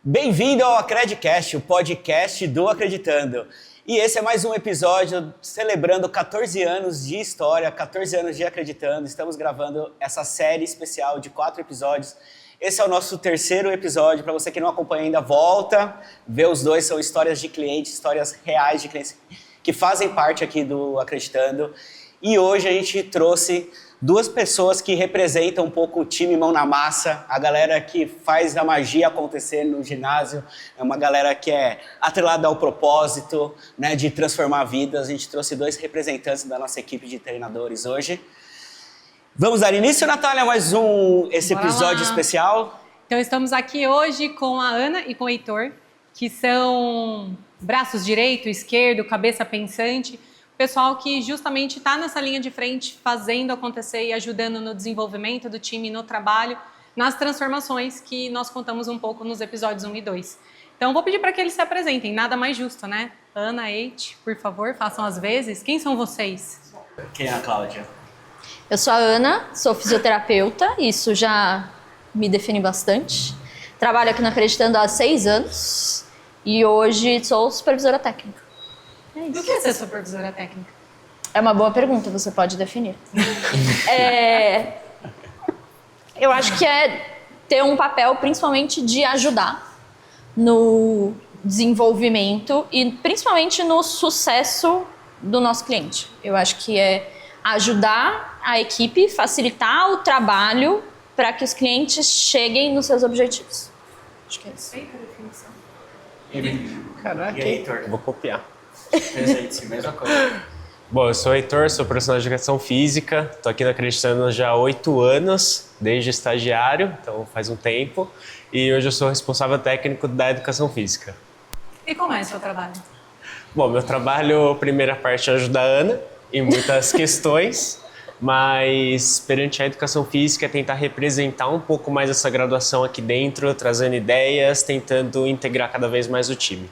Bem-vindo ao Acredicast, o podcast do Acreditando. E esse é mais um episódio celebrando 14 anos de história, 14 anos de Acreditando. Estamos gravando essa série especial de 4 episódios. Esse é o nosso terceiro episódio. Para você que não acompanha ainda, volta, vê os dois. São histórias de clientes, histórias reais de clientes que fazem parte aqui do Acreditando. E hoje a gente trouxe duas pessoas que representam um pouco o time Mão na Massa, a galera que faz a magia acontecer no ginásio, é uma galera que é atrelada ao propósito, né, de transformar vidas. A gente trouxe dois representantes da nossa equipe de treinadores hoje. Vamos dar início, Natália, a mais esse episódio especial? Então estamos aqui hoje com a Ana e com o Heitor, que são braços direito, esquerdo, cabeça pensante, pessoal que justamente está nessa linha de frente, fazendo acontecer e ajudando no desenvolvimento do time, no trabalho, nas transformações que nós contamos um pouco nos episódios 1 e 2. Então, vou pedir para que eles se apresentem, nada mais justo, né? Ana, Eit, por favor, façam as vezes. Quem são vocês? Quem é a Cláudia? Eu sou a Ana, sou fisioterapeuta, isso já me define bastante. Trabalho aqui no Acreditando há 6 anos e hoje sou supervisora técnica. O que é ser supervisora técnica? É uma boa pergunta, você pode definir. Eu acho que é ter um papel principalmente de ajudar no desenvolvimento e principalmente no sucesso do nosso cliente. Eu acho que é ajudar a equipe, facilitar o trabalho para que os clientes cheguem nos seus objetivos. Acho que é isso. Caraca, E aí, Heitor? vou copiar. Presente, mesma coisa. Bom, eu sou o Heitor, sou profissional de educação física, estou aqui no Acreditando já há 8 anos, desde estagiário, então faz um tempo, e hoje eu sou responsável técnico da educação física. E como é o seu trabalho? Bom, meu trabalho, a primeira parte é ajudar a Ana em muitas questões, mas perante a educação física é tentar representar um pouco mais essa graduação aqui dentro, trazendo ideias, tentando integrar cada vez mais o time.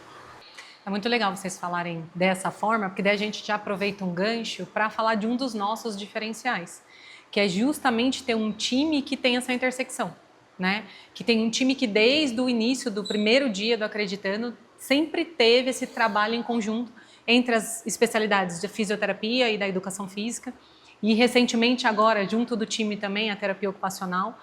É muito legal vocês falarem dessa forma, porque daí a gente já aproveita um gancho para falar de um dos nossos diferenciais, que é justamente ter um time que tem essa intersecção, né? Que tem um time que desde o início do primeiro dia do Acreditando sempre teve esse trabalho em conjunto entre as especialidades de fisioterapia e da educação física e recentemente agora junto do time também a terapia ocupacional,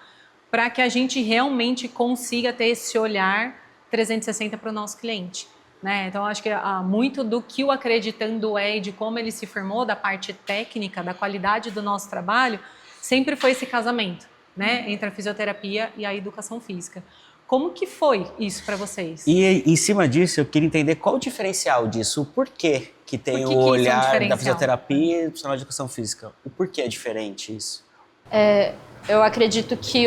para que a gente realmente consiga ter esse olhar 360 para o nosso cliente. Né? Então, acho que muito do que o Acreditando é e de como ele se formou, da parte técnica, da qualidade do nosso trabalho, sempre foi esse casamento, né? Entre a fisioterapia e a educação física. Como que foi isso para vocês? E em cima disso, eu queria entender qual o diferencial disso, o porquê que tem o olhar da fisioterapia e do profissional de educação física. O porquê é diferente isso? Eu acredito que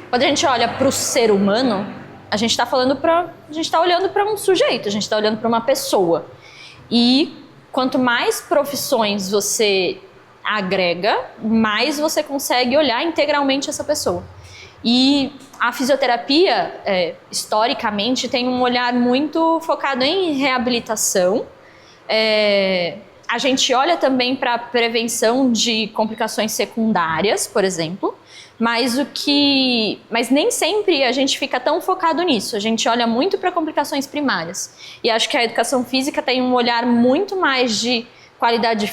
quando a gente olha para o ser humano, a gente está olhando para um sujeito, a gente está olhando para uma pessoa. E quanto mais profissões você agrega, mais você consegue olhar integralmente essa pessoa. E a fisioterapia, historicamente, tem um olhar muito focado em reabilitação. A gente olha também para a prevenção de complicações secundárias, por exemplo. Mas nem sempre a gente fica tão focado nisso. A gente olha muito para complicações primárias. E acho que a educação física tem um olhar muito mais de qualidade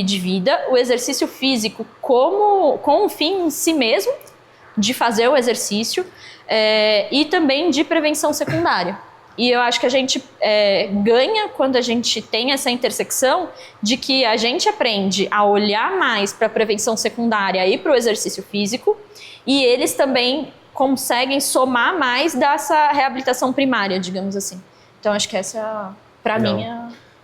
de vida, o exercício físico com o fim em si mesmo, de fazer o exercício, e também de prevenção secundária. E eu acho que a gente ganha quando a gente tem essa intersecção de que a gente aprende a olhar mais para a prevenção secundária e para o exercício físico, e eles também conseguem somar mais dessa reabilitação primária, digamos assim. Então acho que essa, para mim,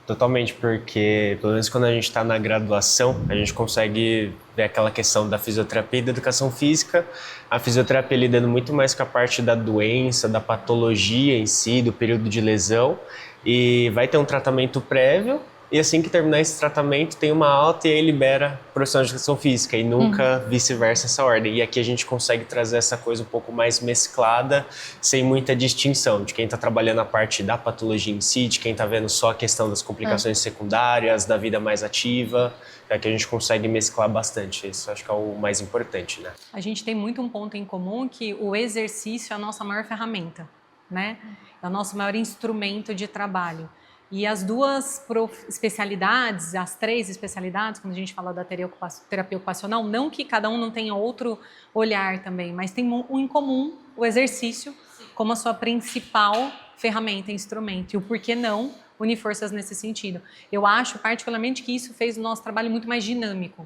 Totalmente, porque pelo menos quando a gente está na graduação, a gente consegue ver aquela questão da fisioterapia e da educação física. A fisioterapia lidando muito mais com a parte da doença, da patologia em si, do período de lesão. E vai ter um tratamento prévio e assim que terminar esse tratamento tem uma alta e aí libera profissional de educação física e nunca vice-versa essa ordem. E aqui a gente consegue trazer essa coisa um pouco mais mesclada, sem muita distinção de quem está trabalhando a parte da patologia em si, de quem está vendo só a questão das complicações secundárias, da vida mais ativa. Que a gente consegue mesclar bastante. Isso acho que é o mais importante, né? A gente tem muito um ponto em comum que o exercício é a nossa maior ferramenta, né? É o nosso maior instrumento de trabalho. E as duas especialidades, as 3 especialidades, quando a gente fala da terapia ocupacional, não que cada um não tenha outro olhar também, mas tem um em comum, o exercício, como a sua principal ferramenta, instrumento. E o porquê não unir forças nesse sentido. Eu acho particularmente que isso fez o nosso trabalho muito mais dinâmico.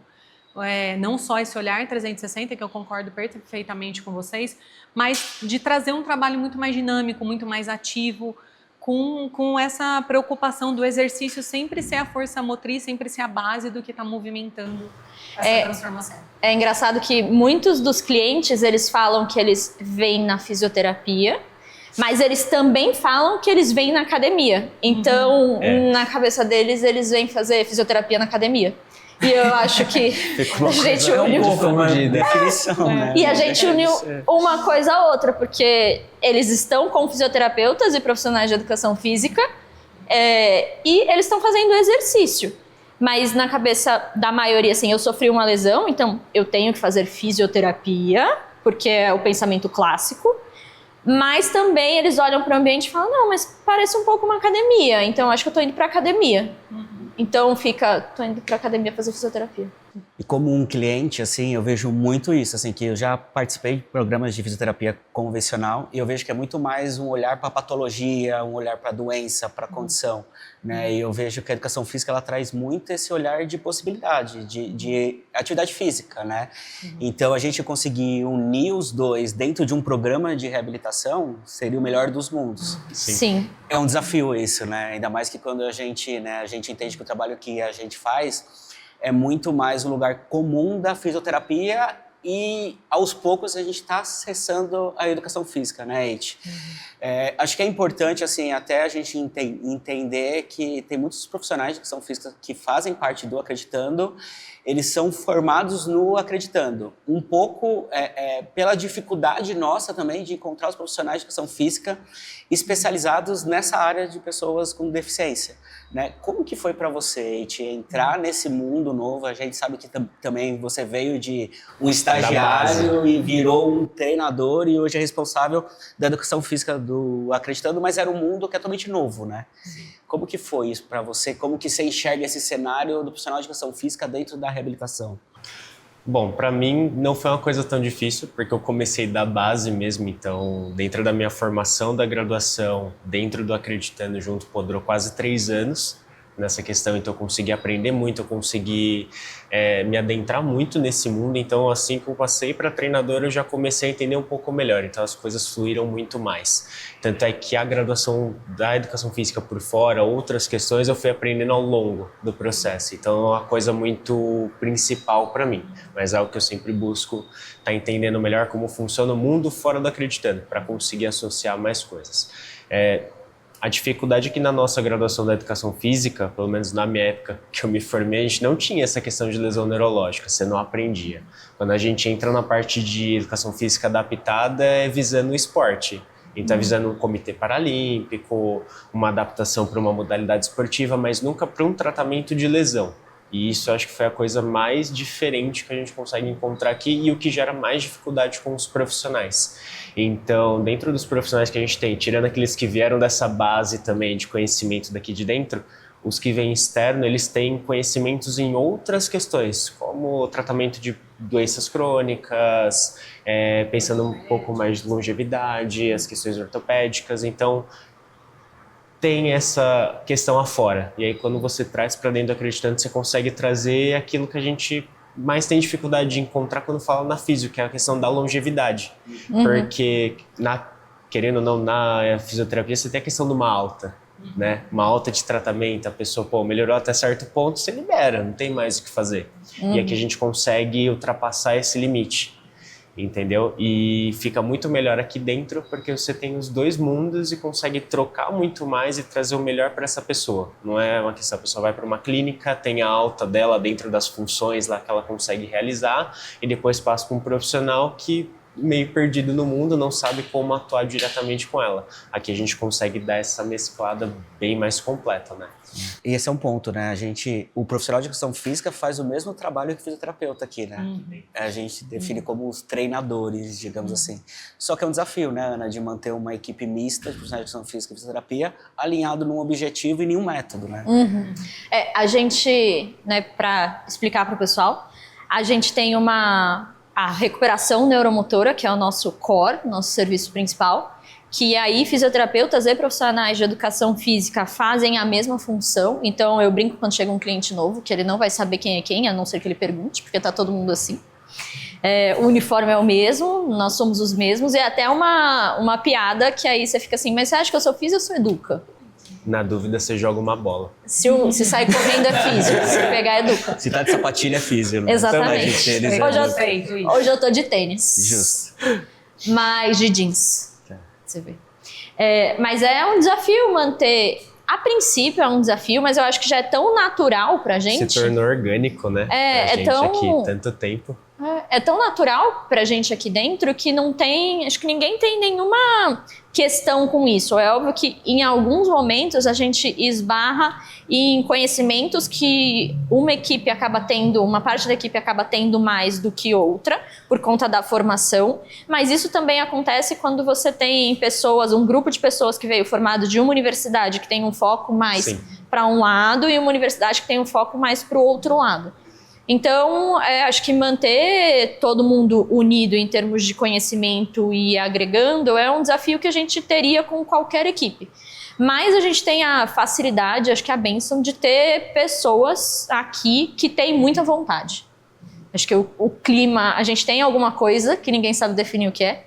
Não só esse olhar 360, que eu concordo perfeitamente com vocês, mas de trazer um trabalho muito mais dinâmico, muito mais ativo, com essa preocupação do exercício sempre ser a força motriz, sempre ser a base do que está movimentando essa transformação. É engraçado que muitos dos clientes, eles falam que eles vêm na fisioterapia, mas eles também falam que eles vêm na academia. Então, na cabeça deles, eles vêm fazer fisioterapia na academia. E eu acho que a gente uniu... de definição, né? E a gente uniu uma coisa a outra, porque eles estão com fisioterapeutas e profissionais de educação física e eles estão fazendo exercício. Mas na cabeça da maioria, assim, eu sofri uma lesão, então eu tenho que fazer fisioterapia, porque é o pensamento clássico. Mas também eles olham para o ambiente e falam, não, mas parece um pouco uma academia, então acho que eu tô indo para academia. Então tô indo para academia fazer fisioterapia. E como um cliente, assim, eu vejo muito isso, assim, que eu já participei de programas de fisioterapia convencional e eu vejo que é muito mais um olhar para a patologia, um olhar para a doença, para a condição, né? E eu vejo que a educação física, ela traz muito esse olhar de possibilidade, de atividade física, né? Então, a gente conseguir unir os dois dentro de um programa de reabilitação seria o melhor dos mundos. Sim. É um desafio isso, né? Ainda mais que quando a gente entende que o trabalho que a gente faz é muito mais um lugar comum da fisioterapia e, aos poucos, a gente está acessando a educação física, né, Eite? Acho que é importante, assim, até a gente entender que tem muitos profissionais de educação física que fazem parte do Acreditando, eles são formados no Acreditando. Um pouco pela dificuldade nossa também de encontrar os profissionais de educação física especializados nessa área de pessoas com deficiência, né? Como que foi para você, Eite, entrar nesse mundo novo? A gente sabe que também você veio de um estagiário e virou um treinador e hoje é responsável da educação física do Acreditando, mas era um mundo que é totalmente novo, né? Como que foi isso para você? Como que você enxerga esse cenário do profissional de educação física dentro da reabilitação? Bom, para mim não foi uma coisa tão difícil, porque eu comecei da base mesmo, então dentro da minha formação da graduação, dentro do Acreditando Junto, durou quase 3 anos nessa questão, então eu consegui aprender muito, eu consegui me adentrar muito nesse mundo, então assim que eu passei para treinador eu já comecei a entender um pouco melhor, então as coisas fluíram muito mais. Tanto é que a graduação da educação física por fora, outras questões eu fui aprendendo ao longo do processo, então é uma coisa muito principal para mim, mas é algo que eu sempre busco estar entendendo melhor como funciona o mundo fora do Acreditando, para conseguir associar mais coisas. A dificuldade é que na nossa graduação da educação física, pelo menos na minha época que eu me formei, a gente não tinha essa questão de lesão neurológica, você não aprendia. Quando a gente entra na parte de educação física adaptada, é visando o esporte. Então, é visando um comitê paralímpico, uma adaptação para uma modalidade esportiva, mas nunca para um tratamento de lesão. E isso eu acho que foi a coisa mais diferente que a gente consegue encontrar aqui e o que gera mais dificuldade com os profissionais. Então, dentro dos profissionais que a gente tem, tirando aqueles que vieram dessa base também de conhecimento daqui de dentro, os que vêm externo, eles têm conhecimentos em outras questões, como o tratamento de doenças crônicas, pensando um pouco mais de longevidade, as questões ortopédicas, então tem essa questão afora. E aí, quando você traz para dentro do Acreditando, você consegue trazer aquilo que a gente mais tem dificuldade de encontrar quando fala na físio, que é a questão da longevidade. Porque, querendo ou não, na fisioterapia, você tem a questão de uma alta, né? Uma alta de tratamento, a pessoa, melhorou até certo ponto, você libera, não tem mais o que fazer. E aqui a gente consegue ultrapassar esse limite. entendeu? E fica muito melhor aqui dentro porque você tem os dois mundos e consegue trocar muito mais e trazer o melhor para essa pessoa. Não é uma questão, a pessoa vai para uma clínica, tem a alta dela dentro das funções lá que ela consegue realizar e depois passa para um profissional que meio perdido no mundo, não sabe como atuar diretamente com ela. Aqui a gente consegue dar essa mesclada bem mais completa, né? E esse é um ponto, né? O profissional de educação física faz o mesmo trabalho que o fisioterapeuta aqui, né? A gente define como os treinadores, digamos assim. Só que é um desafio, né, Ana, de manter uma equipe mista de profissionais de educação física e fisioterapia alinhado num objetivo e nenhum método, né? A gente, né, para explicar para o pessoal, a gente tem a recuperação neuromotora, que é o nosso core, nosso serviço principal, que aí fisioterapeutas e profissionais de educação física fazem a mesma função. Então eu brinco quando chega um cliente novo, que ele não vai saber quem é quem, a não ser que ele pergunte, porque tá todo mundo assim. O uniforme é o mesmo, nós somos os mesmos, e é até uma piada que aí você fica assim, mas você acha que eu sou físio ou sou educa? Na dúvida, você joga uma bola. Se sair correndo é físio, se pegar é educa. Se tá de sapatilha é físio, né? Exatamente. Hoje eu tô de tênis. Justo. Mas de jeans. Você vê. Mas é um desafio manter. A princípio é um desafio, mas eu acho que já é tão natural pra gente. Se tornou orgânico, né? Pra gente aqui tanto tempo. É tão natural pra gente aqui dentro que não tem. Acho que ninguém tem nenhuma questão com isso. É óbvio que em alguns momentos a gente esbarra em conhecimentos que uma parte da equipe acaba tendo mais do que outra, por conta da formação, mas isso também acontece quando você tem um grupo de pessoas que veio formado de uma universidade que tem um foco mais para um lado e uma universidade que tem um foco mais para o outro lado. Então, acho que manter todo mundo unido em termos de conhecimento e agregando é um desafio que a gente teria com qualquer equipe. Mas a gente tem a facilidade, acho que a bênção de ter pessoas aqui que têm muita vontade. Acho que o clima, a gente tem alguma coisa que ninguém sabe definir o que é,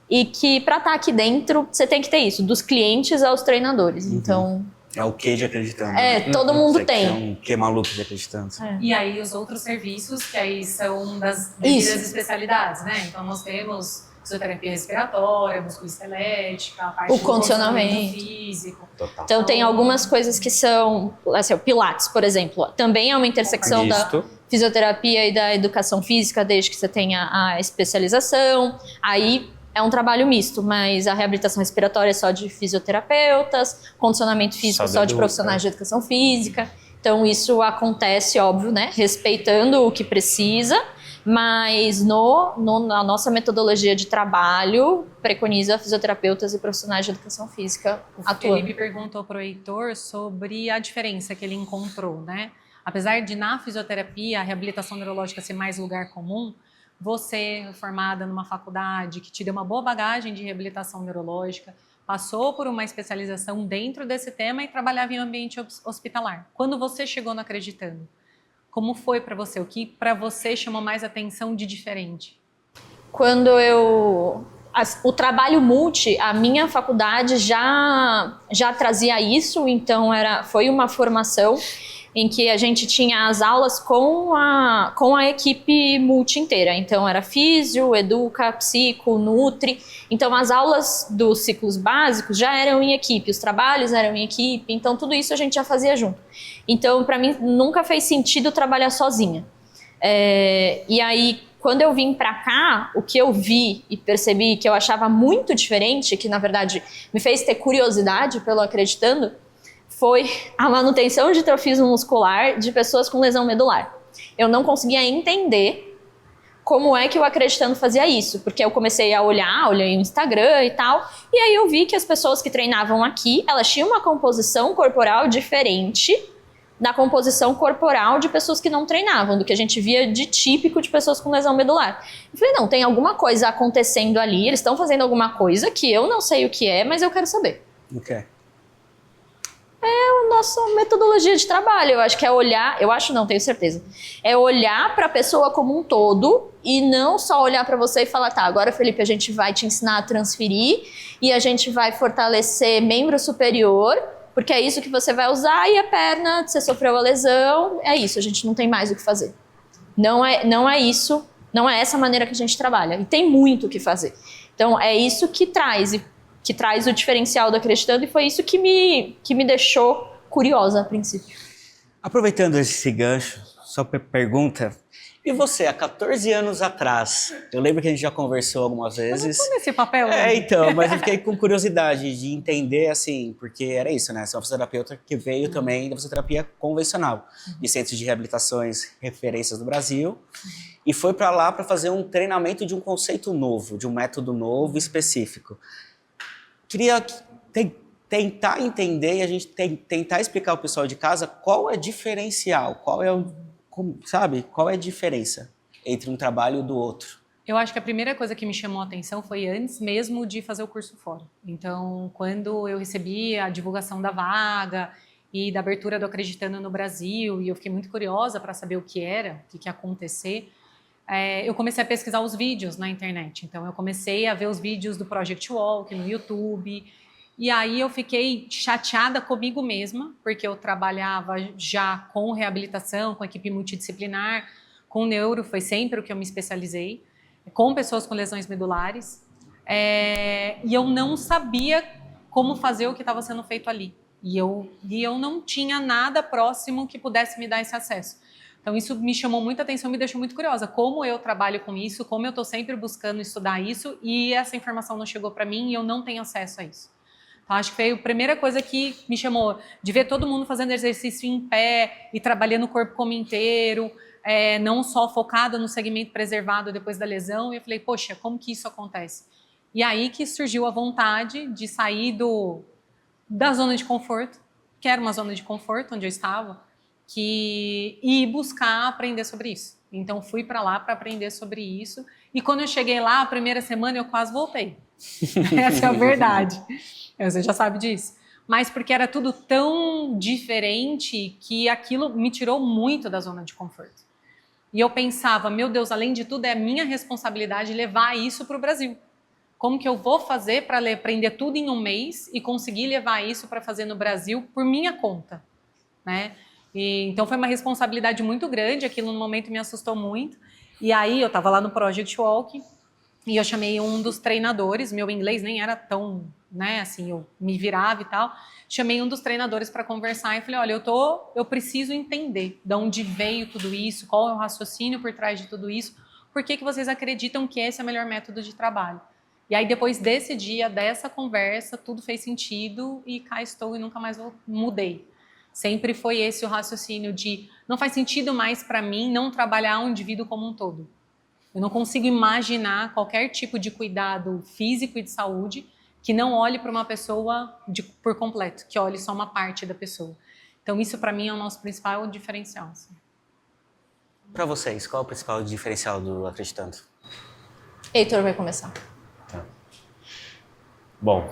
e que para estar aqui dentro, você tem que ter isso, dos clientes aos treinadores. Então... É o que de acreditando. Todo mundo tem. É um que maluco de acreditando. E aí os outros serviços, que aí são das devidas especialidades, né? Então nós temos fisioterapia respiratória, musculoesquelética, a parte o do condicionamento físico. Total. Então tem algumas coisas que são, assim, o Pilates, por exemplo, também é uma intersecção da fisioterapia e da educação física, desde que você tenha a especialização. Aí é um trabalho misto, mas a reabilitação respiratória é só de fisioterapeutas, condicionamento físico só de profissionais de educação física. Então isso acontece, óbvio, né? Respeitando o que precisa, mas na nossa metodologia de trabalho preconiza fisioterapeutas e profissionais de educação física atuando. O Felipe perguntou para o Heitor sobre a diferença que ele encontrou, né? Apesar de na fisioterapia a reabilitação neurológica ser mais lugar comum, você, formada numa faculdade que te deu uma boa bagagem de reabilitação neurológica, passou por uma especialização dentro desse tema e trabalhava em ambiente hospitalar. Quando você chegou no Acreditando, como foi para você? O que para você chamou mais atenção de diferente? Quando o trabalho multi, a minha faculdade já trazia isso, então foi uma formação em que a gente tinha as aulas com a equipe multi inteira. Então era físio, educa, psico, nutri. Então as aulas dos ciclos básicos já eram em equipe, os trabalhos eram em equipe, então tudo isso a gente já fazia junto. Então para mim nunca fez sentido trabalhar sozinha. E aí quando eu vim para cá, o que eu vi e percebi que eu achava muito diferente, que na verdade me fez ter curiosidade pelo Acreditando, foi a manutenção de trofismo muscular de pessoas com lesão medular. Eu não conseguia entender como é que o Acreditando fazia isso, porque eu comecei a olhei o Instagram e tal, e aí eu vi que as pessoas que treinavam aqui, elas tinham uma composição corporal diferente da composição corporal de pessoas que não treinavam, do que a gente via de típico de pessoas com lesão medular. Eu falei, não, tem alguma coisa acontecendo ali, eles estão fazendo alguma coisa que eu não sei o que é, mas eu quero saber. Ok. É a nossa metodologia de trabalho. Eu acho que é olhar, tenho certeza. É olhar para a pessoa como um todo e não só olhar para você e falar, tá, agora, Felipe, a gente vai te ensinar a transferir e a gente vai fortalecer membro superior, porque é isso que você vai usar, e a perna, você sofreu a lesão, é isso, a gente não tem mais o que fazer. Não é isso Não é essa a maneira que a gente trabalha. E tem muito o que fazer. Então, é isso que traz o diferencial do Acreditando, e foi isso que me deixou curiosa a princípio. Aproveitando esse gancho, só pergunta, e você, há 14 anos atrás, eu lembro que a gente já conversou algumas vezes. Eu não tô nesse papel. Então, mas eu fiquei com curiosidade de entender, assim, porque era isso, né? Você é uma fisioterapeuta que veio também da fisioterapia convencional, de centros de reabilitações, referências do Brasil, e foi para lá para fazer um treinamento de um conceito novo, de um método novo específico. Queria tentar entender e a gente tentar explicar ao pessoal de casa qual é o diferencial, qual é a diferença entre um trabalho e do outro. Eu acho que a primeira coisa que me chamou a atenção foi antes mesmo de fazer o curso fora. Então, quando eu recebi a divulgação da vaga e da abertura do Acreditando no Brasil, e eu fiquei muito curiosa para saber o que era, o que ia acontecer, eu comecei a pesquisar os vídeos na internet. Então, eu comecei a ver os vídeos do Project Walk no YouTube, e aí eu fiquei chateada comigo mesma, porque eu trabalhava já com reabilitação, com equipe multidisciplinar, com neuro, foi sempre o que eu me especializei, com pessoas com lesões medulares, e eu não sabia como fazer o que estava sendo feito ali. E eu não tinha nada próximo que pudesse me dar esse acesso. Então, isso me chamou muita atenção, me deixou muito curiosa. Como eu trabalho com isso, como eu estou sempre buscando estudar isso, e essa informação não chegou para mim e eu não tenho acesso a isso. Então, acho que foi a primeira coisa que me chamou, de ver todo mundo fazendo exercício em pé e trabalhando o corpo como inteiro, não só focada no segmento preservado depois da lesão. E eu falei, poxa, como que isso acontece? E aí que surgiu a vontade de sair da zona de conforto, que era uma zona de conforto onde eu estava, e buscar aprender sobre isso. Então, fui para lá para aprender sobre isso. E quando eu cheguei lá, a primeira semana, eu quase voltei. Essa é a verdade. Você já sabe disso. Mas porque era tudo tão diferente que aquilo me tirou muito da zona de conforto. E eu pensava, meu Deus, além de tudo, é minha responsabilidade levar isso para o Brasil. Como que eu vou fazer para aprender tudo em um mês e conseguir levar isso para fazer no Brasil por minha conta, né? Então foi uma responsabilidade muito grande, aquilo no momento me assustou muito. E aí eu estava lá no Project Walk e eu chamei um dos treinadores, meu inglês nem era tão, né, assim, eu me virava e tal. Chamei um dos treinadores para conversar e falei, olha, eu preciso entender de onde veio tudo isso, qual é o raciocínio por trás de tudo isso, por que vocês acreditam que esse é o melhor método de trabalho? E aí depois desse dia, dessa conversa, tudo fez sentido e cá estou e nunca mais mudei. Sempre foi esse o raciocínio de não faz sentido mais para mim não trabalhar um indivíduo como um todo. Eu não consigo imaginar qualquer tipo de cuidado físico e de saúde que não olhe para uma pessoa por completo, que olhe só uma parte da pessoa. Então isso para mim é o nosso principal diferencial. Assim. Para vocês, qual é o principal diferencial do Acreditando? Heitor vai começar. Tá. Bom,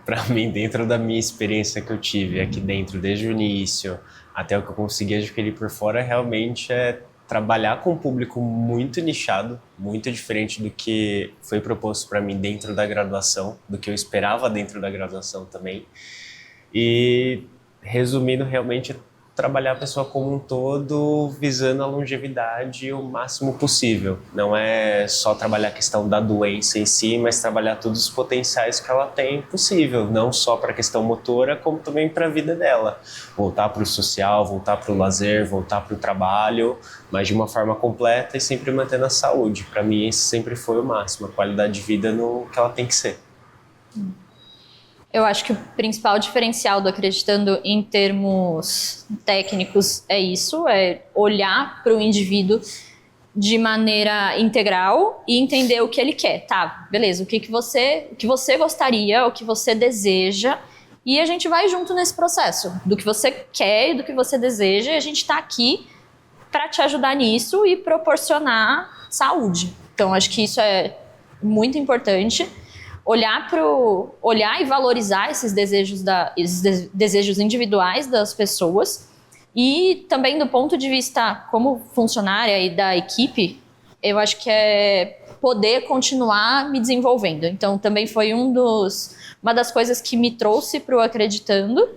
para mim, dentro da minha experiência que eu tive aqui dentro, desde o início até o que eu consegui adquirir por fora, realmente é trabalhar com um público muito nichado, muito diferente do que foi proposto para mim dentro da graduação, do que eu esperava dentro da graduação também. E, resumindo, realmente trabalhar a pessoa como um todo, visando a longevidade o máximo possível. Não é só trabalhar a questão da doença em si, mas trabalhar todos os potenciais que ela tem possível, não só para a questão motora, como também para a vida dela. Voltar para o social, voltar para o lazer, voltar para o trabalho, mas de uma forma completa e sempre mantendo a saúde. Para mim, esse sempre foi o máximo, a qualidade de vida no que ela tem que ser. Eu acho que o principal diferencial do Acreditando em termos técnicos é isso, é olhar para o indivíduo de maneira integral e entender o que ele quer. Tá, beleza, o que você gostaria, o que você deseja, e a gente vai junto nesse processo, do que você quer e do que você deseja, e a gente está aqui para te ajudar nisso e proporcionar saúde. Então, acho que isso é muito importante. Olhar e valorizar esses desejos individuais das pessoas, e também do ponto de vista como funcionária e da equipe, eu acho que é poder continuar me desenvolvendo. Então também foi uma das coisas que me trouxe para o Acreditando,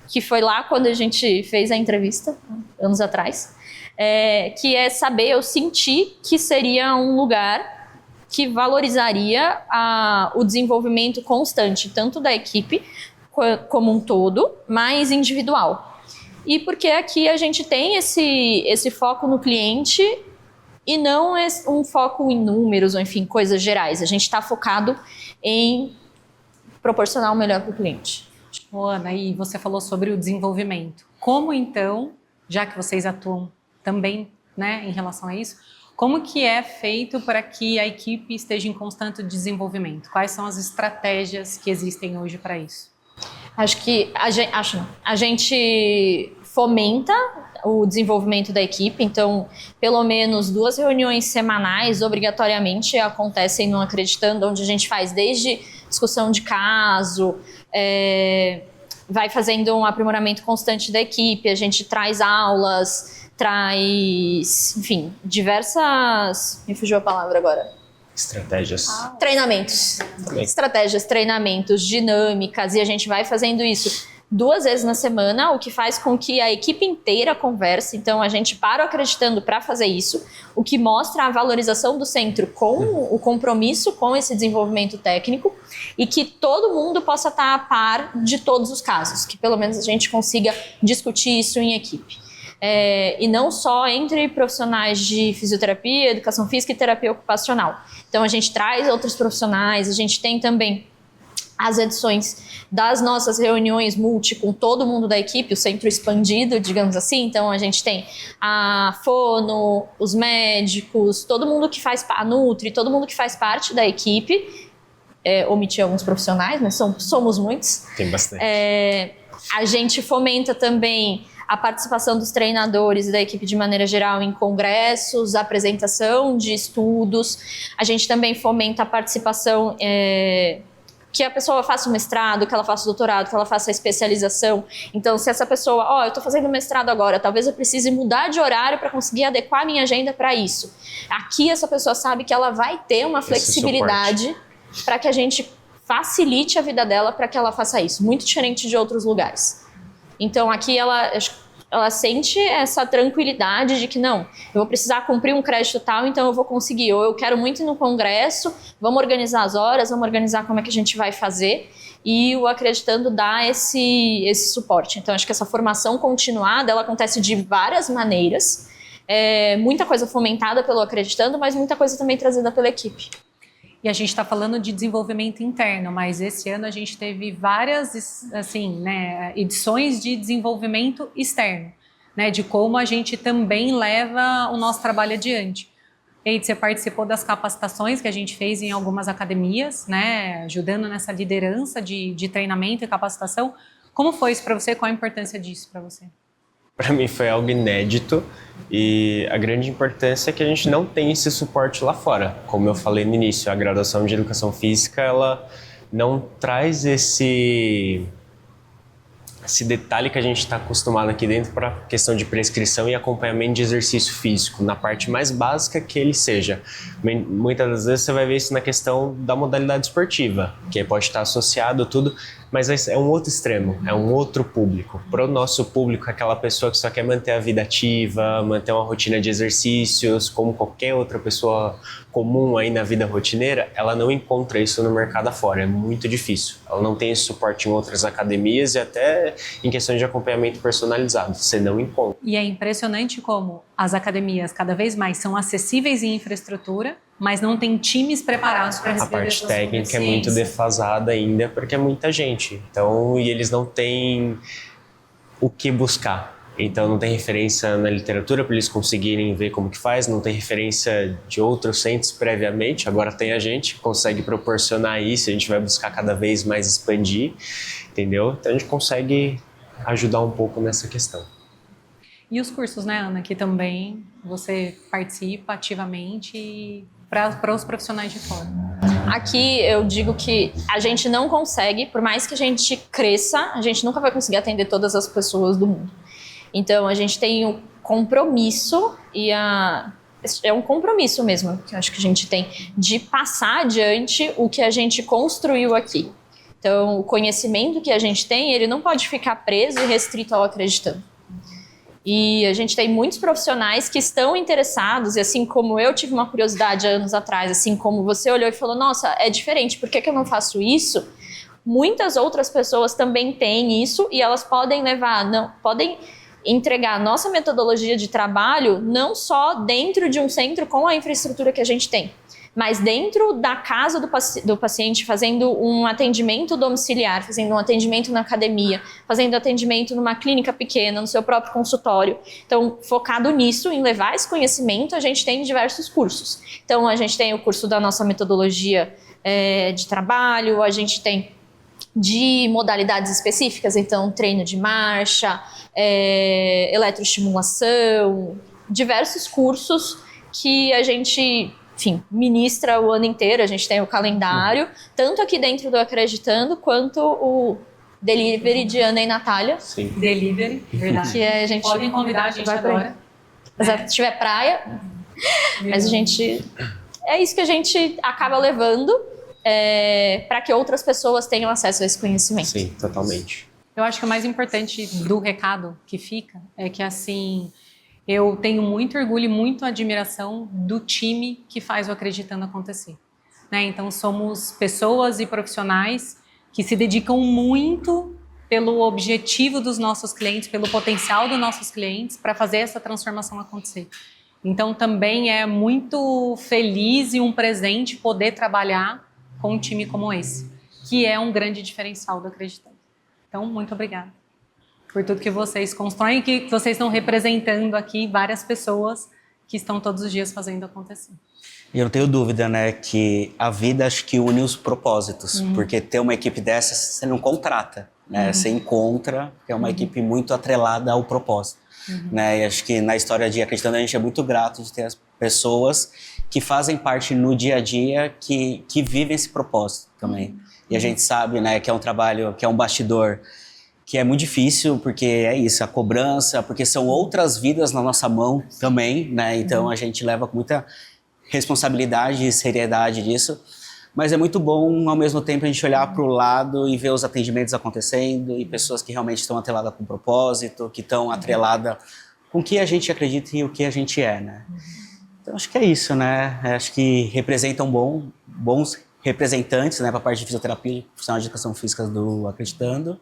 que foi lá quando a gente fez a entrevista, anos atrás. que é saber, eu senti que seria um lugar que valorizaria o desenvolvimento constante, tanto da equipe como um todo, mas individual. E porque aqui a gente tem esse foco no cliente e não um foco em números, ou enfim, coisas gerais. A gente está focado em proporcionar o melhor para o cliente. Ana, e você falou sobre o desenvolvimento. Como então, já que vocês atuam também, né, em relação a isso, como que é feito para que a equipe esteja em constante desenvolvimento? Quais são as estratégias que existem hoje para isso? Acho que a gente fomenta o desenvolvimento da equipe, então pelo menos 2 reuniões semanais obrigatoriamente acontecem no Acreditando, onde a gente faz desde discussão de caso, vai fazendo um aprimoramento constante da equipe, a gente traz aulas, enfim, diversas... Me fugiu a palavra agora. Estratégias. Treinamentos. Estratégias, treinamentos, dinâmicas, e a gente vai fazendo isso 2 vezes na semana, o que faz com que a equipe inteira converse. Então a gente para o Acreditando para fazer isso, o que mostra a valorização do centro com o compromisso com esse desenvolvimento técnico e que todo mundo possa estar a par de todos os casos, que pelo menos a gente consiga discutir isso em equipe. E não só entre profissionais de fisioterapia, educação física e terapia ocupacional. Então a gente traz outros profissionais, a gente tem também as edições das nossas reuniões multi com todo mundo da equipe, o centro expandido, digamos assim. Então a gente tem a fono, os médicos, todo mundo que faz a Nutri, todo mundo que faz parte da equipe. Omiti alguns profissionais, mas somos muitos. Tem bastante. A gente fomenta também a participação dos treinadores e da equipe de maneira geral em congressos, apresentação de estudos. A gente também fomenta a participação, que a pessoa faça o mestrado, que ela faça o doutorado, que ela faça a especialização. Então, se essa pessoa, eu estou fazendo mestrado agora, talvez eu precise mudar de horário para conseguir adequar a minha agenda para isso. Aqui essa pessoa sabe que ela vai ter uma flexibilidade para que a gente facilite a vida dela para que ela faça isso, muito diferente de outros lugares. Então aqui ela sente essa tranquilidade de que não, eu vou precisar cumprir um crédito tal, então eu vou conseguir, ou eu quero muito ir no congresso, vamos organizar as horas, vamos organizar como é que a gente vai fazer, e o Acreditando dá esse suporte. Então acho que essa formação continuada, ela acontece de várias maneiras, muita coisa fomentada pelo Acreditando, mas muita coisa também trazida pela equipe. E a gente está falando de desenvolvimento interno, mas esse ano a gente teve várias, assim, né, edições de desenvolvimento externo, né, de como a gente também leva o nosso trabalho adiante. Eide, você participou das capacitações que a gente fez em algumas academias, né, ajudando nessa liderança de treinamento e capacitação. Como foi isso para você? Qual a importância disso para você? Para mim foi algo inédito e a grande importância é que a gente não tem esse suporte lá fora. Como eu falei no início, a graduação de Educação Física, ela não traz esse detalhe que a gente está acostumado aqui dentro para questão de prescrição e acompanhamento de exercício físico, na parte mais básica que ele seja. Muitas das vezes você vai ver isso na questão da modalidade esportiva, que pode estar associado tudo, mas é um outro extremo, é um outro público. Para o nosso público, aquela pessoa que só quer manter a vida ativa, manter uma rotina de exercícios, como qualquer outra pessoa comum aí na vida rotineira, ela não encontra isso no mercado afora, é muito difícil. Ela não tem esse suporte em outras academias e até em questões de acompanhamento personalizado, você não encontra. E é impressionante como as academias cada vez mais são acessíveis em infraestrutura, mas não tem times preparados para receber. A parte técnica é muito defasada ainda, porque é muita gente. Então, e eles não têm o que buscar. Então, não tem referência na literatura para eles conseguirem ver como que faz, não tem referência de outros centros previamente. Agora tem a gente que consegue proporcionar isso, a gente vai buscar cada vez mais expandir, entendeu? Então, a gente consegue ajudar um pouco nessa questão. E os cursos, né, Ana, que também você participa ativamente para os profissionais de fora. Aqui eu digo que a gente não consegue, por mais que a gente cresça, a gente nunca vai conseguir atender todas as pessoas do mundo. Então a gente tem o compromisso é um compromisso mesmo que eu acho que a gente tem de passar adiante o que a gente construiu aqui. Então o conhecimento que a gente tem, ele não pode ficar preso e restrito ao Acreditando. E a gente tem muitos profissionais que estão interessados, e assim como eu tive uma curiosidade há anos atrás, assim como você olhou e falou, nossa, é diferente, por que eu não faço isso? Muitas outras pessoas também têm isso e elas podem podem entregar a nossa metodologia de trabalho não só dentro de um centro com a infraestrutura que a gente tem, mas dentro da casa do paciente, fazendo um atendimento domiciliar, fazendo um atendimento na academia, fazendo atendimento numa clínica pequena, no seu próprio consultório. Então, focado nisso, em levar esse conhecimento, a gente tem diversos cursos. Então, a gente tem o curso da nossa metodologia de trabalho, a gente tem de modalidades específicas, então treino de marcha, eletroestimulação, diversos cursos que a gente, enfim, ministra o ano inteiro, a gente tem o calendário, tanto aqui dentro do Acreditando, quanto o Delivery de Ana e Natália. Sim. Delivery, verdade. Que a gente Podem convidar a gente vai agora. Se tiver praia, mas a gente... É isso que a gente acaba levando para que outras pessoas tenham acesso a esse conhecimento. Sim, totalmente. Eu acho que o mais importante do recado que fica é que, assim, eu tenho muito orgulho e muita admiração do time que faz o Acreditando acontecer. Né? Então, somos pessoas e profissionais que se dedicam muito pelo objetivo dos nossos clientes, pelo potencial dos nossos clientes para fazer essa transformação acontecer. Então, também é muito feliz e um presente poder trabalhar com um time como esse, que é um grande diferencial do Acreditando. Então, muito obrigada por tudo que vocês constroem e que vocês estão representando aqui várias pessoas que estão todos os dias fazendo acontecer. E eu não tenho dúvida, né, que a vida acho que une os propósitos, porque ter uma equipe dessa você não contrata, né, você encontra, porque é uma equipe muito atrelada ao propósito, né, e acho que na história de Acreditando a gente é muito grato de ter as pessoas que fazem parte no dia a dia, que vivem esse propósito também. E a gente sabe, né, que é um trabalho, que é um bastidor, que é muito difícil, porque é isso, a cobrança, porque são outras vidas na nossa mão também, né, então a gente leva com muita responsabilidade e seriedade disso, mas é muito bom, ao mesmo tempo, a gente olhar para o lado e ver os atendimentos acontecendo e pessoas que realmente estão atreladas com propósito, que estão atreladas com o que a gente acredita e o que a gente é, né. Então, acho que é isso, né? Acho que representam bons representantes, né, para a parte de fisioterapia e profissional de educação física do Acreditando.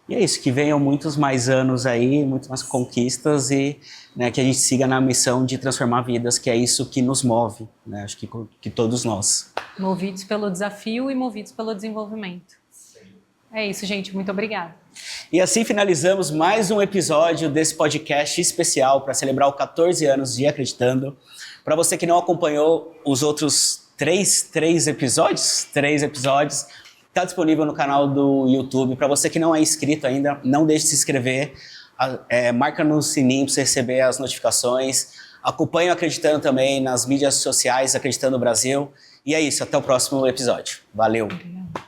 E é isso, que venham muitos mais anos aí, muitas mais conquistas e, né, que a gente siga na missão de transformar vidas, que é isso que nos move, né? Acho que todos nós. Movidos pelo desafio e movidos pelo desenvolvimento. É isso, gente. Muito obrigada. E assim finalizamos mais um episódio desse podcast especial para celebrar os 14 anos de Acreditando. Para você que não acompanhou os outros três episódios, está disponível no canal do YouTube. Para você que não é inscrito ainda, não deixe de se inscrever, marca no sininho para você receber as notificações. Acompanhe o Acreditando também nas mídias sociais, Acreditando Brasil. E é isso, até o próximo episódio. Valeu! Obrigada.